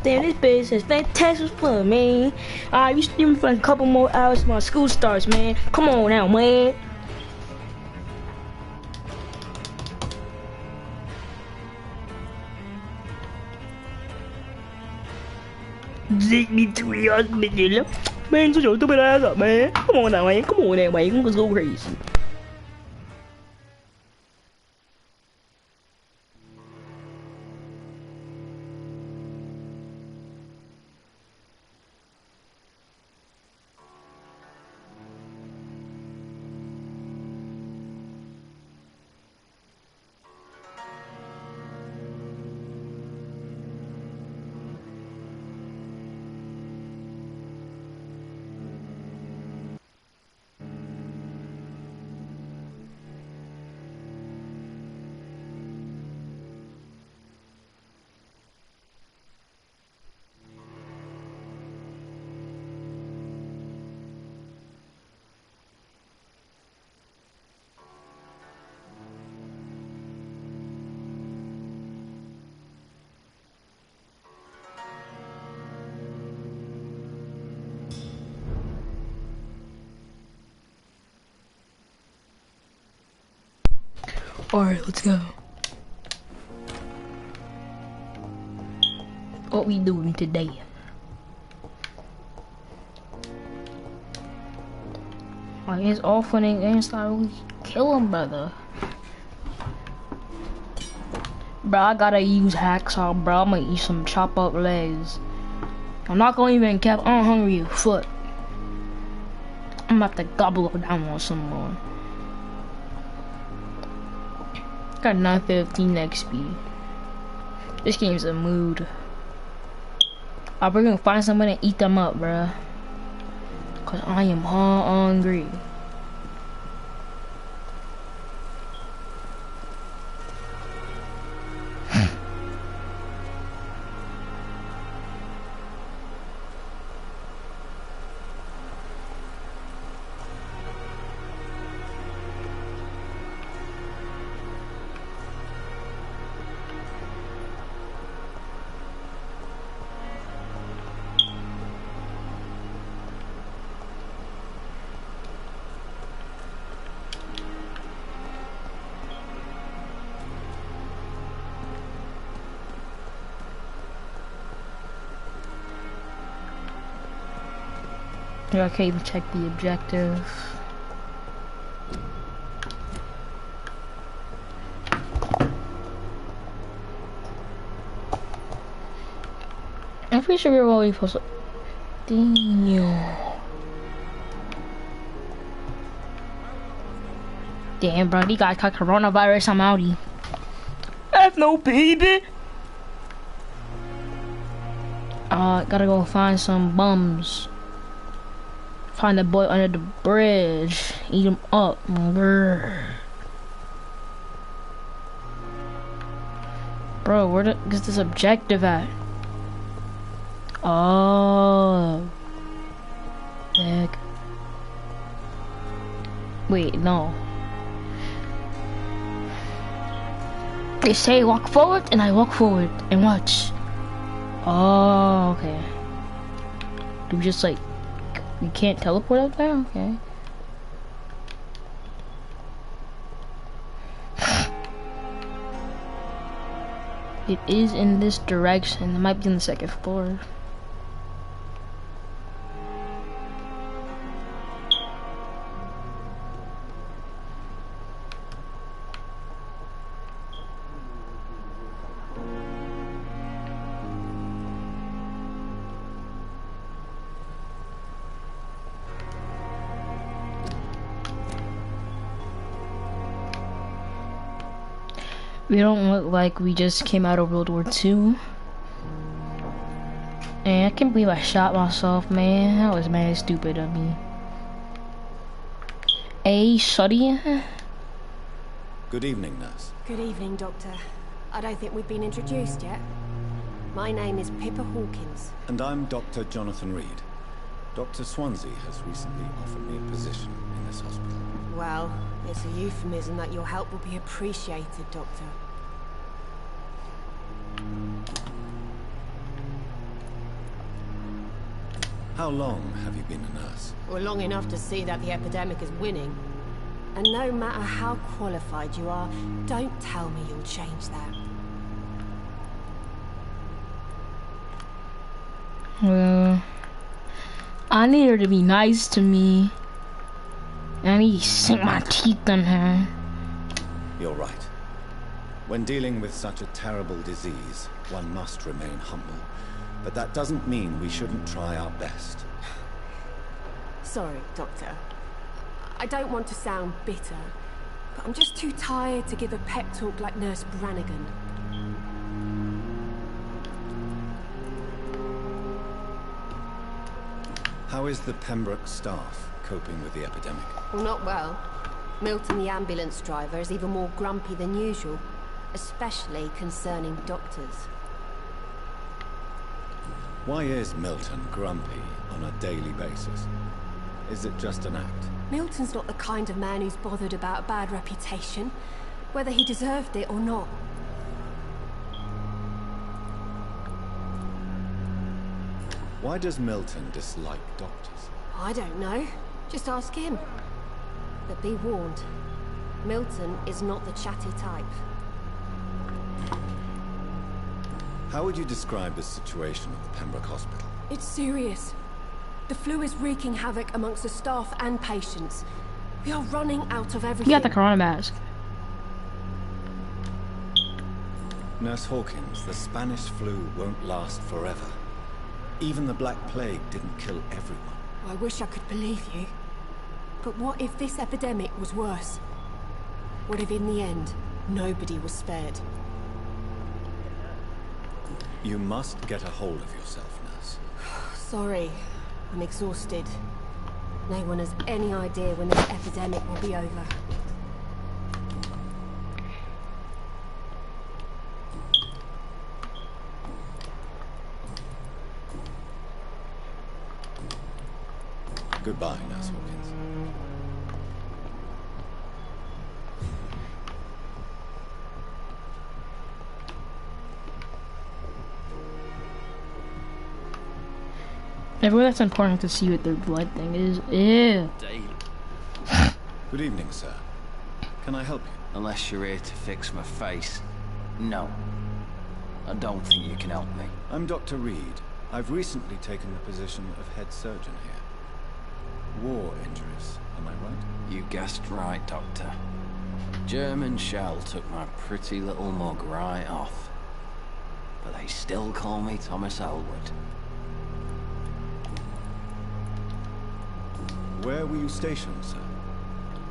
Damn, this bitch is fantastic fun, man. Alright, we streaming for a couple more hours till my school starts, man. Come on now, man. Take me to the hospital. Man, such a stupid ass up, man. Come on now, man. Come on now, man. Let's go crazy. Alright, let's go. What we doing today? Like, it's all fun and games, like, we kill him, brother. Bro, I gotta use hacksaw, bro. I'm gonna eat some chop up legs. I'm not gonna even cap. I'm hungry as fuck. I'm about to gobble up down on some more. Got 915 XP. This game's a mood. We're gonna find someone and eat them up, bruh. Cause I am hungry. Okay, even check the objective. I'm pretty sure we're already supposed to. Damn. Damn, bro, these guys got coronavirus. I'm outie. F no, baby. Gotta go find some bums. Find the boy under the bridge. Eat him up. Brr. Bro, where is this objective at? Oh. Heck. Wait, no. They say walk forward, and I walk forward and watch. Oh, okay. Do we just like. You can't teleport up there? Okay. It is in this direction. It might be on the second floor. We don't look like we just came out of World War II. And I can't believe I shot myself, man. That was mad stupid of me. Hey, Shuddy. Good evening, nurse. Good evening, Doctor. I don't think we've been introduced yet. My name is Pippa Hawkins. And I'm Dr. Jonathan Reed. Dr. Swansea has recently offered me a position in this hospital. Well, it's a euphemism that your help will be appreciated, Doctor. How long have you been a nurse? Well, long enough to see that the epidemic is winning. And no matter how qualified you are, don't tell me you'll change that. Well, I need her to be nice to me. I need to sink my teeth in her. You're right. When dealing with such a terrible disease, one must remain humble. But that doesn't mean we shouldn't try our best. Sorry, Doctor. I don't want to sound bitter, but I'm just too tired to give a pep talk like Nurse Brannigan. How is the Pembroke staff coping with the epidemic? Well, not well. Milton, the ambulance driver, is even more grumpy than usual, especially concerning doctors. Why is Milton grumpy on a daily basis? Is it just an act? Milton's not the kind of man who's bothered about a bad reputation, whether he deserved it or not. Why does Milton dislike doctors? I don't know. Just ask him. But be warned, Milton is not the chatty type. How would you describe the situation at the Pembroke Hospital? It's serious. The flu is wreaking havoc amongst the staff and patients. We are running out of everything. You got the corona mask. Nurse Hawkins, the Spanish flu won't last forever. Even the Black Plague didn't kill everyone. I wish I could believe you. But what if this epidemic was worse? What if in the end, nobody was spared? You must get a hold of yourself, nurse. Sorry, I'm exhausted. No one has any idea when this epidemic will be over. Goodbye, Nurse Hawkins. Everyone, that's important to see what their blood thing is. Ew. Good evening, sir. Can I help you? Unless you're here to fix my face. No. I don't think you can help me. I'm Dr. Reed. I've recently taken the position of head surgeon here. War injuries, am I right? You guessed right, Doctor. German shell took my pretty little mug right off. But they still call me Thomas Elwood. Where were you stationed, sir?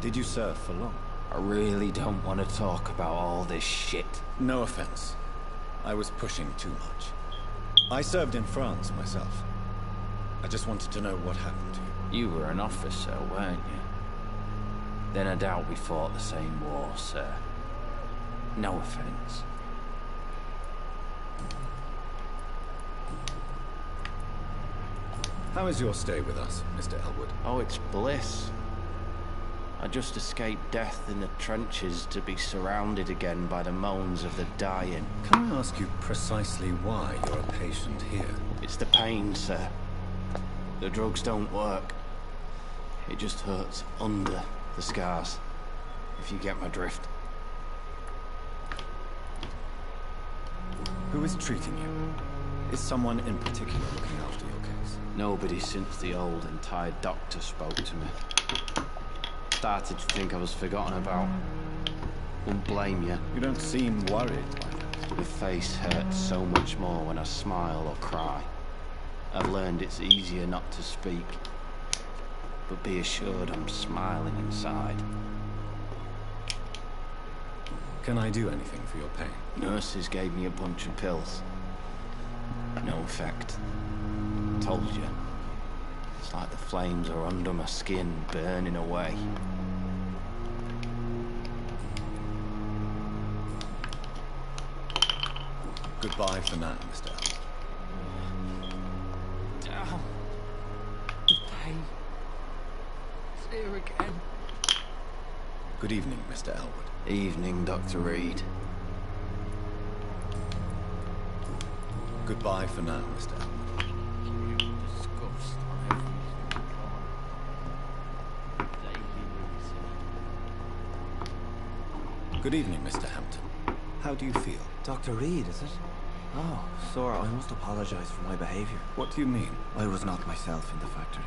Did you serve for long? I really don't want to talk about all this shit. No offense. I was pushing too much. I served in France myself. I just wanted to know what happened to you. You were an officer, weren't you? Then I doubt we fought the same war, sir. No offense. How is your stay with us, Mr. Elwood? Oh, it's bliss. I just escaped death in the trenches to be surrounded again by the moans of the dying. Can I ask you precisely why you're a patient here? It's the pain, sir. The drugs don't work. It just hurts under the scars, if you get my drift. Who is treating you? Is someone in particular looking after your case? Nobody since the old and tired doctor spoke to me. Started to think I was forgotten about. Won't blame you. You don't seem worried by that. The face hurts so much more when I smile or cry. I've learned it's easier not to speak. But be assured I'm smiling inside. Can I do anything for your pain? Nurses gave me a bunch of pills. No effect. Told you. It's like the flames are under my skin, burning away. Goodbye for now, Mr. Elwood. Ow. The pain. It's here again. Good evening, Mr. Elwood. Evening, Dr. Reed. Goodbye for now, Mr. Elwood. Disgust. Good evening, Mr. Hampton. How do you feel? Dr. Reed, is it? Oh, sir, I must apologize for my behavior. What do you mean? I was not myself in the factory.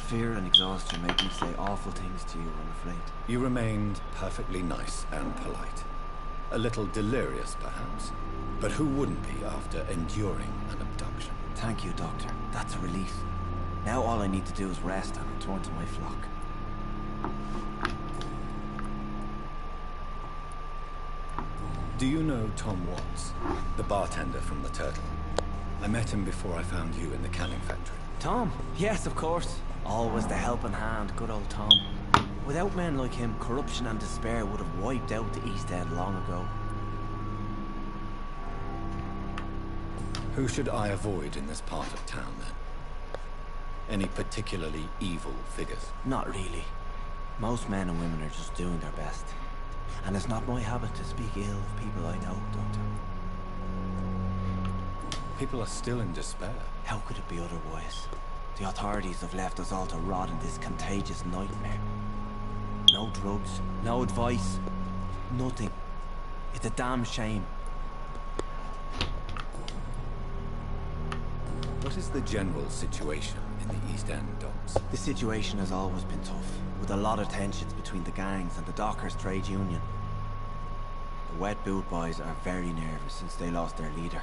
Fear and exhaustion made me say awful things to you, I'm afraid. You remained perfectly nice and polite. A little delirious, perhaps. But who wouldn't be after enduring an abduction? Thank you, Doctor. That's a relief. Now all I need to do is rest and return to my flock. Do you know Tom Watts, the bartender from the Turtle? I met him before I found you in the canning factory. Tom? Yes, of course. Always the helping hand, good old Tom. Without men like him, corruption and despair would have wiped out the East End long ago. Who should I avoid in this part of town, then? Any particularly evil figures? Not really. Most men and women are just doing their best. And it's not my habit to speak ill of people I know, Doctor. People are still in despair. How could it be otherwise? The authorities have left us all to rot in this contagious nightmare. No drugs, no advice, nothing. It's a damn shame. What is the general situation in the East End docks? The situation has always been tough, with a lot of tensions between the gangs and the Dockers Trade Union. The Wet Boot Boys are very nervous since they lost their leader.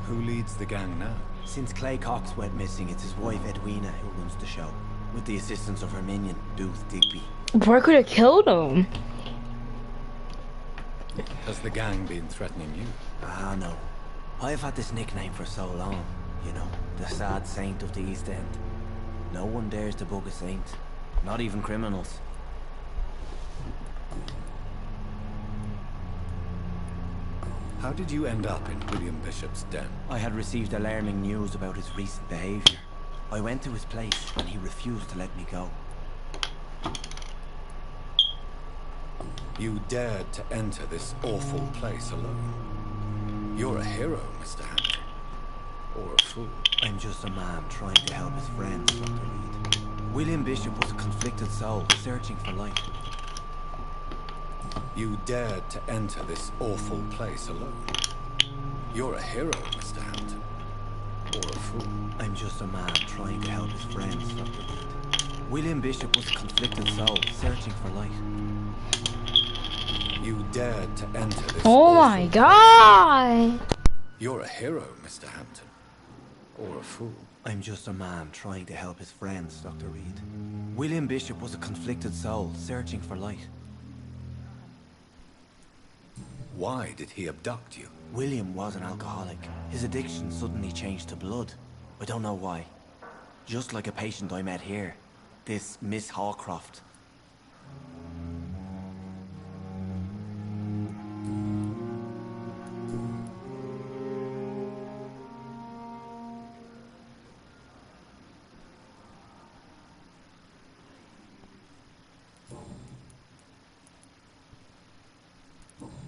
Who leads the gang now? Since Clay Cox went missing, it's his wife Edwina who runs the show, with the assistance of her minion, Booth Digby. Bro could have killed him. Has the gang been threatening you? Ah, no. I've had this nickname for so long, you know, the sad saint of the East End. No one dares to bug a saint, not even criminals. How did you end up in William Bishop's den? I had received alarming news about his recent behavior. I went to his place and he refused to let me go. You dared to enter this awful place alone. You're a hero, Mr. Hampton. Or a fool. I'm just a man trying to help his friends, Dr. Reed. William Bishop was a conflicted soul, searching for light. You dared to enter this awful place alone. You're a hero, Mr. Hampton. Or a fool. I'm just a man trying to help his friends, Dr. Reed. William Bishop was a conflicted soul, searching for light. You dared to enter this Oh my god! You're a hero, Mr. Hampton. Or a fool. I'm just a man trying to help his friends, Dr. Reed. William Bishop was a conflicted soul, searching for light. Why did he abduct you? William was an alcoholic. His addiction suddenly changed to blood. I don't know why. Just like a patient I met here. This Miss Hawcroft.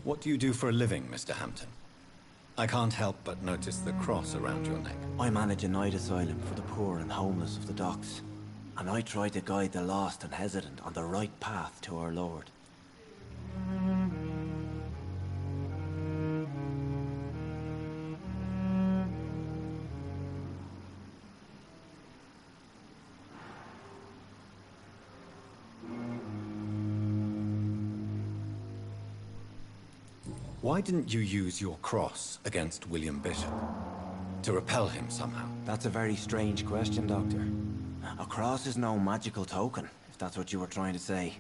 What do you do for a living, Mr. Hampton? I can't help but notice the cross around your neck. I manage a night asylum for the poor and homeless of the docks. And I try to guide the lost and hesitant on the right path to our Lord. Why didn't you use your cross against William Bishop? To repel him somehow? That's a very strange question, Doctor. A cross is no magical token, if that's what you were trying to say.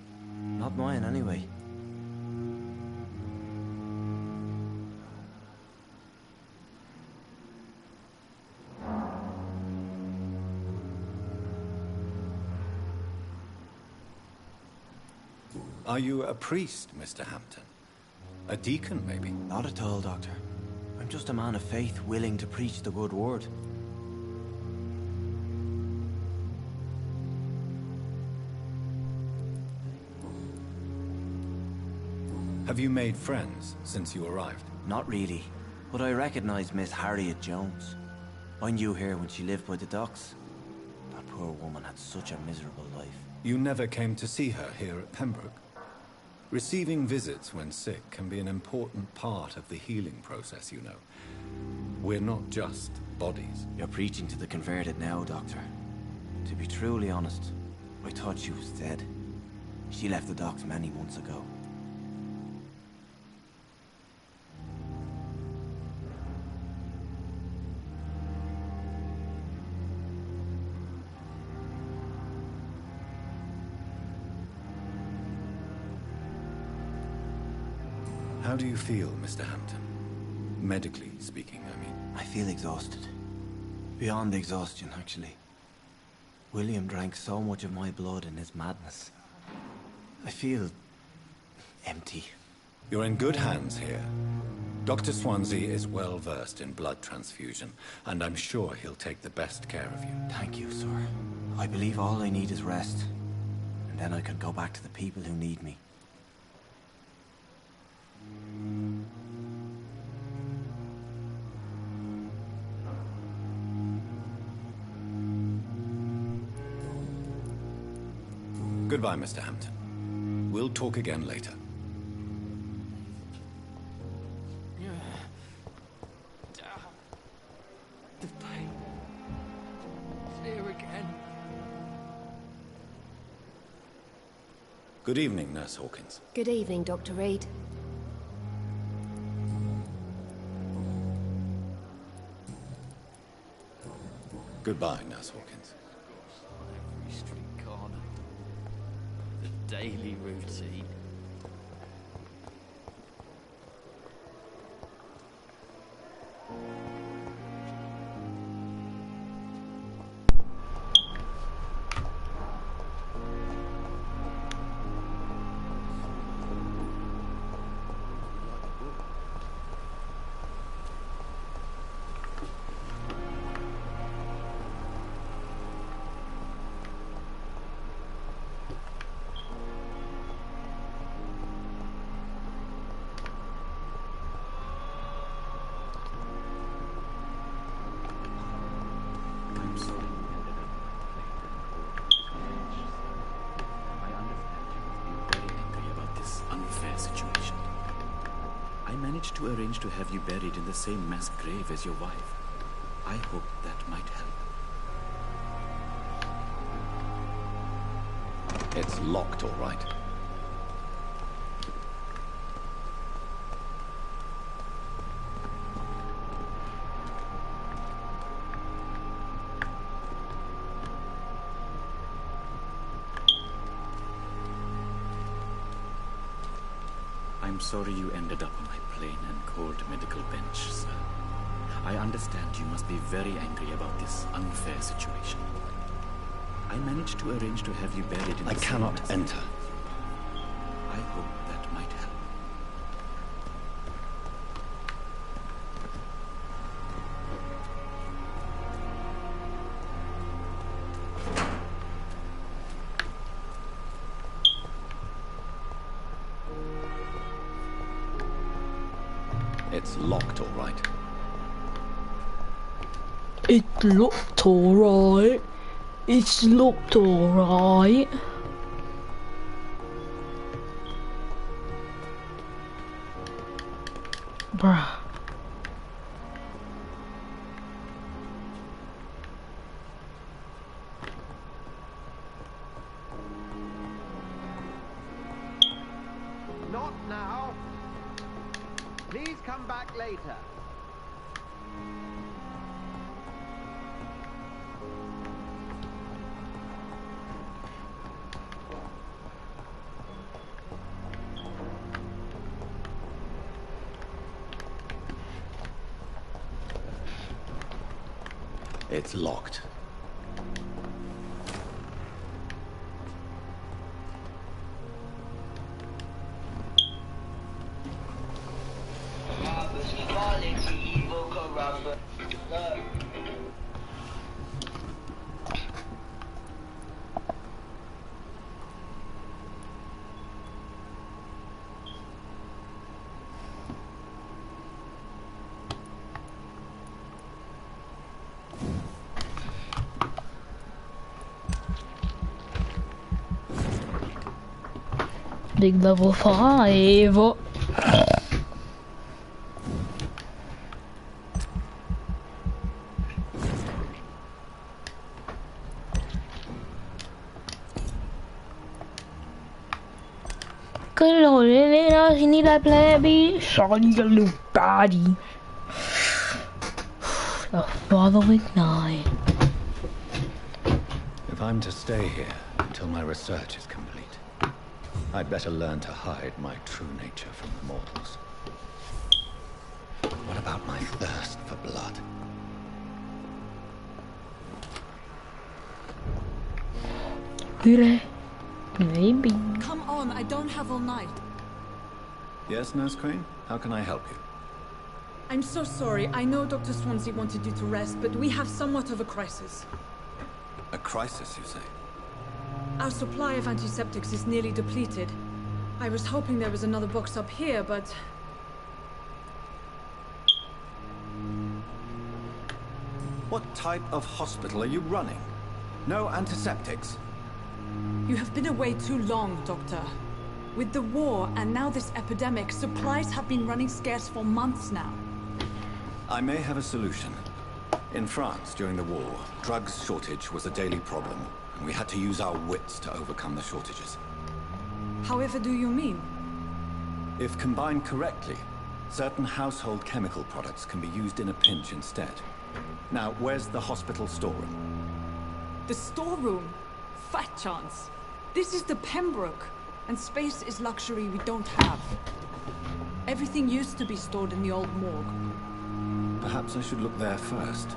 Not mine, anyway. Are you a priest, Mr. Hampton? A deacon, maybe? Not at all, Doctor. I'm just a man of faith willing to preach the good word. Have you made friends since you arrived? Not really, but I recognize Miss Harriet Jones. I knew her when she lived by the docks. That poor woman had such a miserable life. You never came to see her here at Pembroke? Receiving visits when sick can be an important part of the healing process, you know. We're not just bodies. You're preaching to the converted now, Doctor. To be truly honest, I thought she was dead. She left the docks many months ago. How do you feel, Mr. Hampton? Medically speaking, I mean. I feel exhausted. Beyond exhaustion, actually. William drank so much of my blood in his madness. I feel empty. You're in good hands here. Dr. Swansea is well versed in blood transfusion, and I'm sure he'll take the best care of you. Thank you, sir. I believe all I need is rest. And then I can go back to the people who need me. Goodbye, Mr. Hampton. We'll talk again later. The pain. It's here again. Good evening, Nurse Hawkins. Good evening, Dr. Reed. Goodbye, Nurse Hawkins. Every street corner. The daily routine. I managed to arrange to have you buried in the same mass grave as your wife. I hope that might help. It's locked, all right. I'm sorry you ended up on my plain and cold medical bench, sir. I understand you must be very angry about this unfair situation. I managed to arrange to have you buried in the I cannot same enter. I hope that might help. It's locked, all right. It's looked alright. It's looked alright. Bruh. Not now. Please come back later. It's locked. Big level 5. Good old you need that plan B. Sorry, you little body. The following night. If I'm to stay here until my research is complete, I'd better learn to hide my true nature from the mortals. What about my thirst for blood? Really? Maybe. Come on, I don't have all night. Yes, Nurse Crane? How can I help you? I'm so sorry. I know Dr. Swansea wanted you to rest, but we have somewhat of a crisis. A crisis, you say? Our supply of antiseptics is nearly depleted. I was hoping there was another box up here, but... What type of hospital are you running? No antiseptics? You have been away too long, Doctor. With the war and now this epidemic, supplies have been running scarce for months now. I may have a solution. In France, during the war, drugs shortage was a daily problem, and we had to use our wits to overcome the shortages. However do you mean? If combined correctly, certain household chemical products can be used in a pinch instead. Now, where's the hospital storeroom? The storeroom? Fat chance. This is the Pembroke, and space is luxury we don't have. Everything used to be stored in the old morgue. Perhaps I should look there first.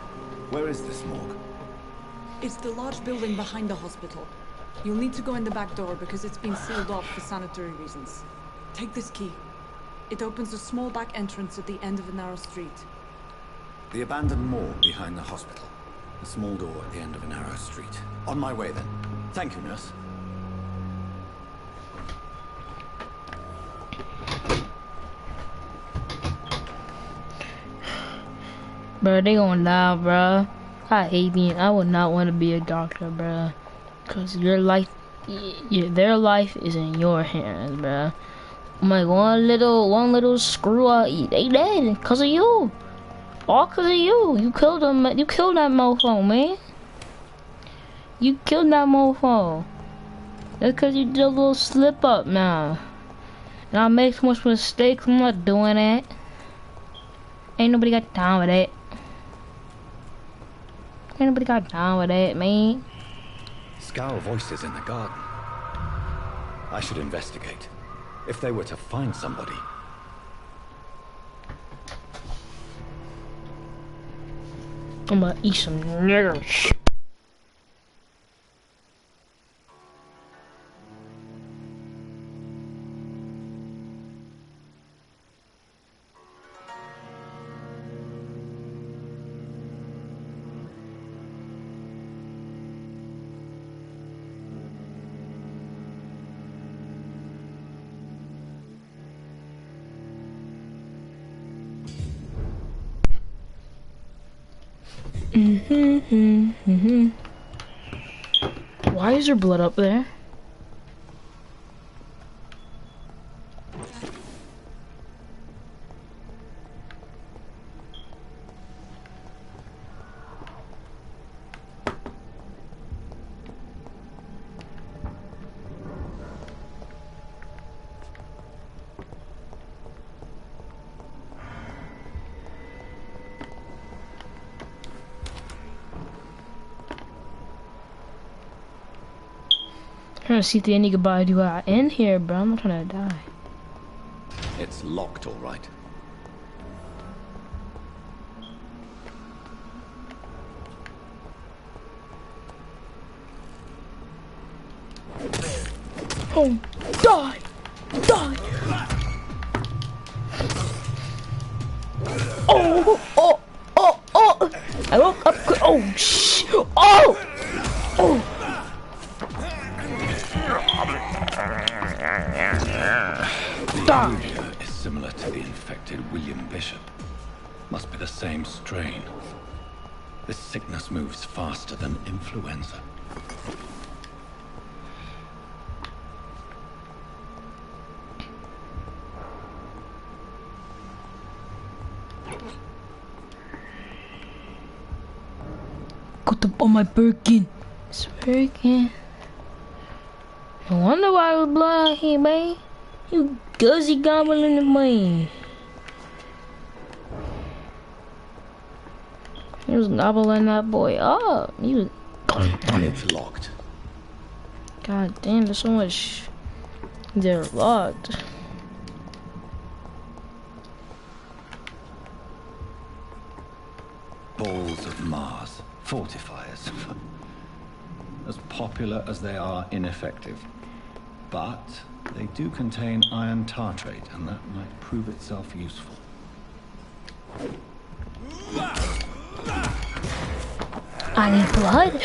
Where is this morgue? It's the large building behind the hospital. You'll need to go in the back door because it's been sealed off for sanitary reasons. Take this key. It opens a small back entrance at the end of a narrow street. The abandoned morgue behind the hospital. A small door at the end of a narrow street. On my way then. Thank you, nurse. Bro, they gonna die, bro. I hate being. I would not want to be a doctor, bro. Cause your life, their life is in your hands, bro. I'm like one little screw up, they dead cause of you. All cause of you. You killed them. You killed that mofo, man. You killed that mofo. That's cause you did a little slip up now. And I make so much mistakes. I'm not doing that. Ain't nobody got time with that. Ain't nobody got time with that, man. Scowl voices in the garden. I should investigate. If they were to find somebody. I'm gonna eat some niggers. Why is there blood up there? I'm trying to see if any goodbye do I in here, bro. I'm not trying to die. It's locked, all right. Oh, die! Die! Oh! Oh! Oh! Oh! I woke up. Oh! Shh! Oh! Oh! The behavior is similar to the infected William Bishop. Must be the same strain. This sickness moves faster than influenza. Oh, my Birkin. It's working. No wonder why I was blood out here, man. You guzzy gobbling the man. He was gobbling that boy up. He was. It's locked. God damn, there's so much. They're locked. Balls of Mars. Fortifiers. As popular as they are ineffective. But they do contain iron tartrate, and that might prove itself useful. I need blood.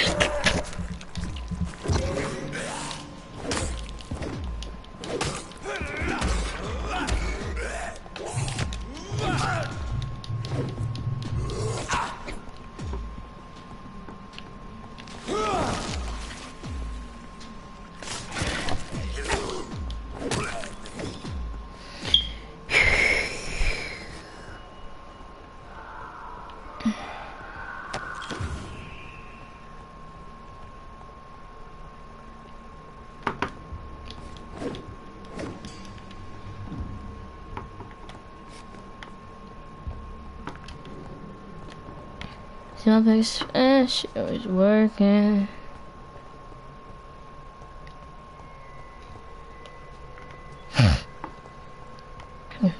Something special is working.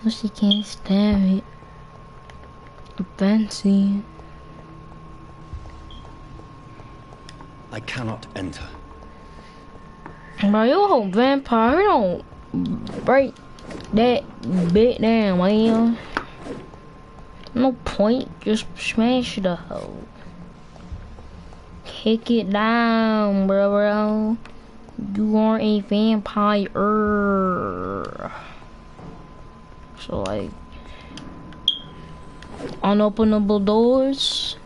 She can't stand it. Fancy. I cannot enter. Bro, you a whole vampire. You don't break that bit down, man. No point, just smash the hole. Kick it down, bro. You are a vampire. So like, unopenable doors.